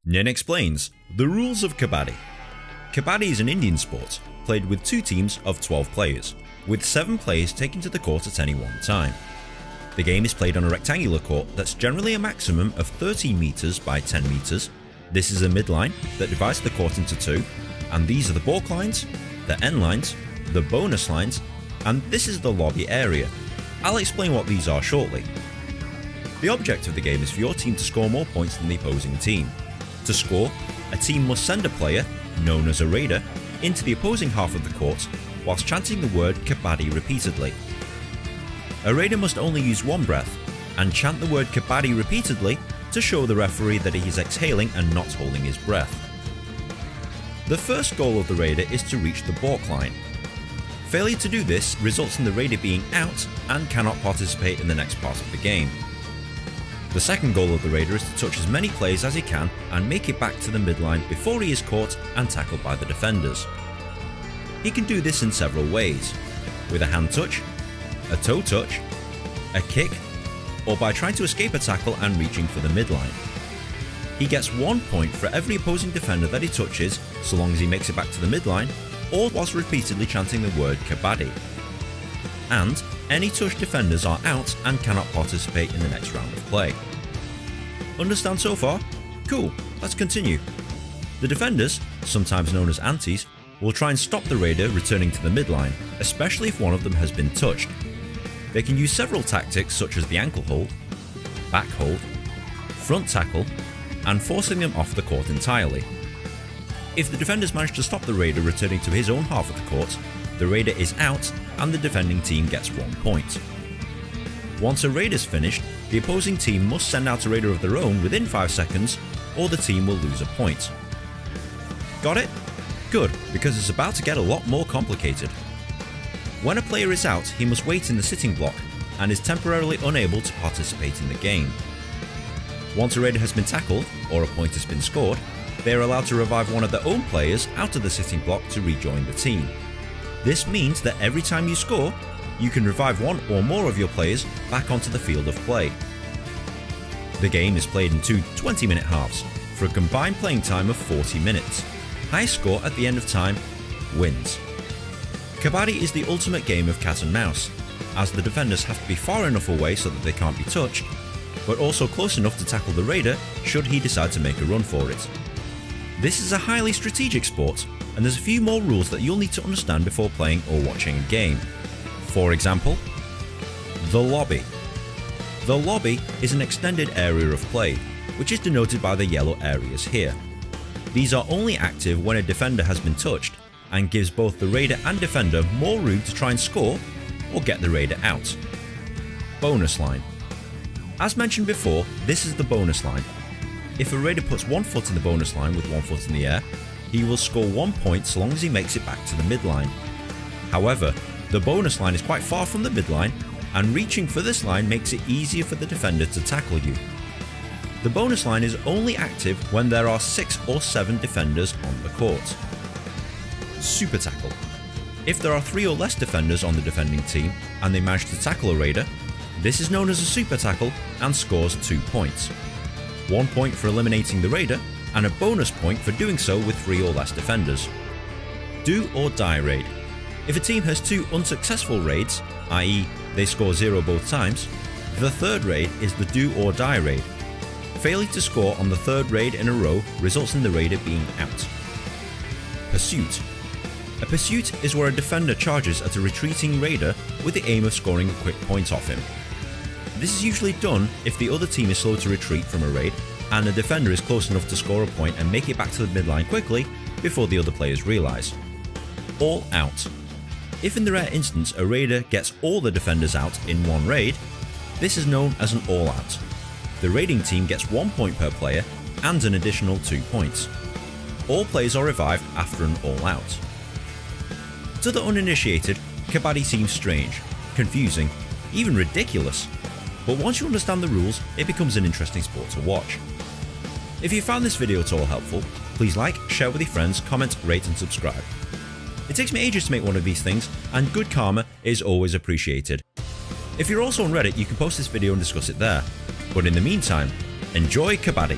Nin explains the rules of Kabaddi. Kabaddi is an Indian sport played with two teams of 12 players, with 7 players taken to the court at any one time. The game is played on a rectangular court that's generally a maximum of 13 meters by 10 meters. This is a midline that divides the court into 2, and these are the balk lines, the end lines, the bonus lines, and this is the lobby area. I'll explain what these are shortly. The object of the game is for your team to score more points than the opposing team. To score, a team must send a player, known as a raider, into the opposing half of the court whilst chanting the word Kabaddi repeatedly. A raider must only use one breath and chant the word Kabaddi repeatedly to show the referee that he is exhaling and not holding his breath. The first goal of the raider is to reach the balk line. Failure to do this results in the raider being out and cannot participate in the next part of the game. The second goal of the raider is to touch as many players as he can and make it back to the midline before he is caught and tackled by the defenders. He can do this in several ways, with a hand touch, a toe touch, a kick, or by trying to escape a tackle and reaching for the midline. He gets 1 point for every opposing defender that he touches so long as he makes it back to the midline or whilst repeatedly chanting the word Kabaddi. And any touched defenders are out and cannot participate in the next round of play. Understand so far? Cool, let's continue. The defenders, sometimes known as antis, will try and stop the raider returning to the midline, especially if one of them has been touched. They can use several tactics such as the ankle hold, back hold, front tackle, and forcing them off the court entirely. If the defenders manage to stop the raider returning to his own half of the court, the raider is out and the defending team gets 1 point. Once a raid is finished, the opposing team must send out a raider of their own within 5 seconds or the team will lose a point. Got it? Good, because it's about to get a lot more complicated. When a player is out, he must wait in the sitting block and is temporarily unable to participate in the game. Once a raider has been tackled or a point has been scored, they are allowed to revive one of their own players out of the sitting block to rejoin the team. This means that every time you score, you can revive one or more of your players back onto the field of play. The game is played in 2 20-minute halves for a combined playing time of 40 minutes. High score at the end of time wins. Kabaddi is the ultimate game of cat and mouse, as the defenders have to be far enough away so that they can't be touched, but also close enough to tackle the raider should he decide to make a run for it. This is a highly strategic sport, and there's a few more rules that you'll need to understand before playing or watching a game. For example, the lobby. The lobby is an extended area of play, which is denoted by the yellow areas here. These are only active when a defender has been touched and gives both the raider and defender more room to try and score or get the raider out. Bonus line. As mentioned before, this is the bonus line. If a raider puts 1 foot in the bonus line with 1 foot in the air, he will score 1 point so long as he makes it back to the midline. However, the bonus line is quite far from the midline, and reaching for this line makes it easier for the defender to tackle you. The bonus line is only active when there are 6 or 7 defenders on the court. Super tackle. If there are 3 or less defenders on the defending team and they manage to tackle a raider, this is known as a super tackle and scores 2 points. 1 point for eliminating the raider and a bonus point for doing so with 3 or less defenders. Do or die raid. If a team has 2 unsuccessful raids, i.e. they score 0 both times, the third raid is the do or die raid. Failing to score on the third raid in a row results in the raider being out. Pursuit. A pursuit is where a defender charges at a retreating raider with the aim of scoring a quick point off him. This is usually done if the other team is slow to retreat from a raid and the defender is close enough to score a point and make it back to the midline quickly before the other players realise. All out. If in the rare instance a raider gets all the defenders out in one raid, this is known as an all out. The raiding team gets 1 point per player and an additional 2 points. All players are revived after an all out. To the uninitiated, Kabaddi seems strange, confusing, even ridiculous, but once you understand the rules, it becomes an interesting sport to watch. If you found this video at all helpful, please like, share with your friends, comment, rate and subscribe. It takes me ages to make one of these things, and good karma is always appreciated. If you're also on Reddit, you can post this video and discuss it there. But in the meantime, enjoy Kabaddi!